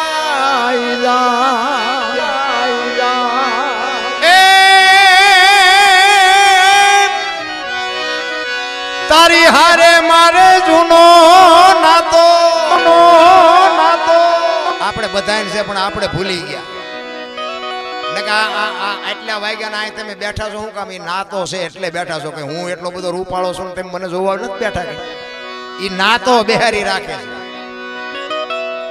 તારી હારે મારે જૂનો નાતો આપણે બધાને છે, પણ આપણે ભૂલી ગયા. આટલા વાગ્યા તમે બેઠા છો, શું કામ? એ નાતો છે એટલે બેઠા છો. કે હું એટલો બધો રૂપાળો છું તમે મને જોવા નથી બેઠા. કે એ નાતો બેહારી રાખે છે.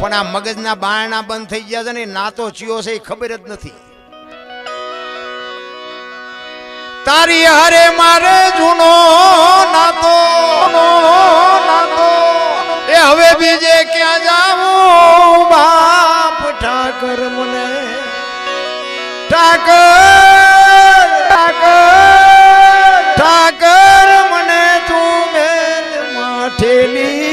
પણ આ મગજના બારણા બંધ થઈ ગયા છે ને નાતો ચિયો છે એ ખબર જ નથી. તારી હારે મારે જૂનો નાતો એ હવે બીજે ક્યાં જાવું બાપ ઠાકર મને ઠાકર મને તું મેલ માઠેલી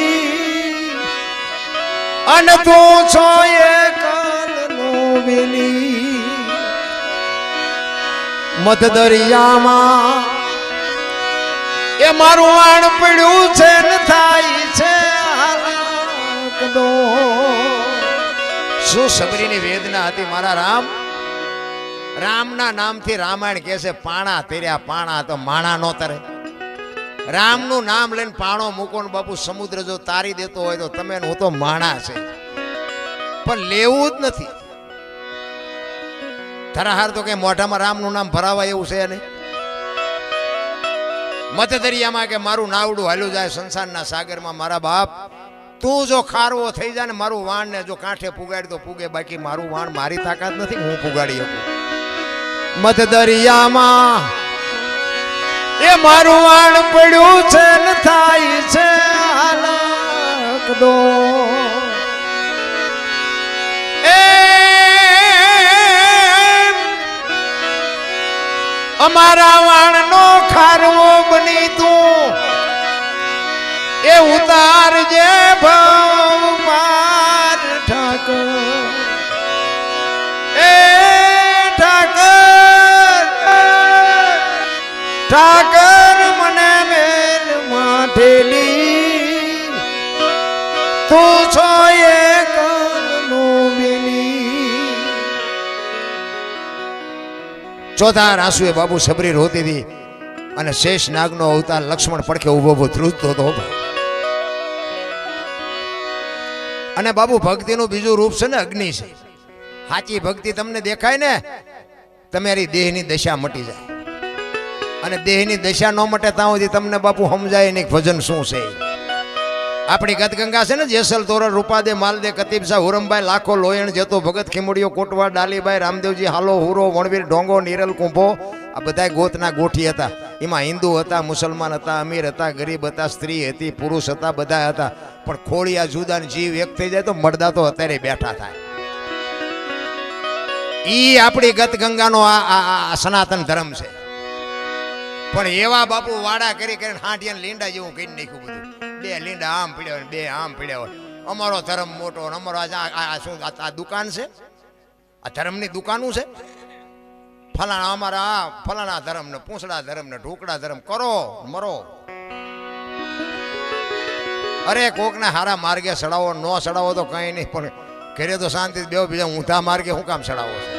અને તું છો એ કાલનો વેલી મધ દરિયામાં એ મારું વાણ પડ્યું છે ને થાય છે હાલકનો. શું સબરીની વેદના હતી મારા રામ. રામના નામથી રામાયણ કહે છે પાણા તેર્યા પાણા તો માણા નો તરે. રામનું નામ લઈને પાણો મૂકો ને બાપુ સમુદ્ર જો તારી દેતો હોય તો તમે હું તો માણા છે પણ લેવું જ નથી. ધરાહાર તો કઈ મોઢામાં રામનું નામ ભરાવાય એવું છે નહીં. મત દરિયામાં કે મારું નાવડું હાલ્યું જાય સંસારના સાગરમાં મારા બાપ તું જો ખારવો થઈ જાય ને મારું વાણ ને જો કાંઠે પુગાડી તો પુગે બાકી મારું વાણ મારી તાકાત નથી હું પુગાડી શકું. મત દરિયામાં એ મારું વાણ પડ્યું છે ને થાય છે હાલકડો. અમારા વાણનો ખારવો બની તું એ ઉતારજે ભવ પાર ઠાકર. એ ઠાકર મને મેલ માઠેલી તું છો એ કાલનો વેલી. ચોથા આંસુએ બાબુ સબરી રોતી હતી અને શેષ નાગનો અવતાર લક્ષ્મણ પડખે ઉભો ઉભો ધ્રુજતો હતો. અને બાબુ ભક્તિનું બીજું રૂપ છે ને અગ્નિ છે. સાચી ભક્તિ તમને દેખાય ને તમારી દેહની દશા મટી જાય અને દેહની દશા ન મટે ત્યાં સુધી તમને બાપુ સમજાય નહીં ભજન શું છે. આપણી ગતગંગા છે ને જેસલ તોરણ રૂપાદે માલદે કતીબસા હુરમભાઈ લાખો લોયણ જતો ભગત ખીમડીઓ કોટવા ડાલીભાઈ રામદેવજી હાલો હુરો વણવીર ઢોંગો નીરલ કુંભો આ બધા ગોતના ગોઠી હતા. એમાં હિન્દુ હતા, મુસલમાન હતા, અમીર હતા, ગરીબ હતા, સ્ત્રી હતી, પુરુષ હતા, બધા હતા. પણ ખોળિયા જુદા જીવ એક થઈ જાય તો મળદા તો અત્યારે બેઠા થાય. ઈ આપણી ગતગંગાનો આ સનાતન ધર્મ છે. પણ એવા બાપુ વાડા કરી કરીને હાંડિયા લીંડા જેવું કરી નાખ્યું બધું. બે લીંડા આમ પીડ્યા હોય બે આમ પીડ્યા હોય. અમારો ધર્મ મોટો અમારો શું આ દુકાન છે આ ધર્મની દુકાનું છે. ફલાણા અમારા આ ફલાણા ધર્મ ને પૂંછડા ધર્મ ને ઢોકળા ધર્મ કરો મરો. અરે કોકને હારા માર્ગે ચડાવો ન ચડાવો તો કઈ નહીં પણ ઘરે તો શાંતિ બે બીજા ઊંધા માર્ગે શું કામ ચડાવો છે.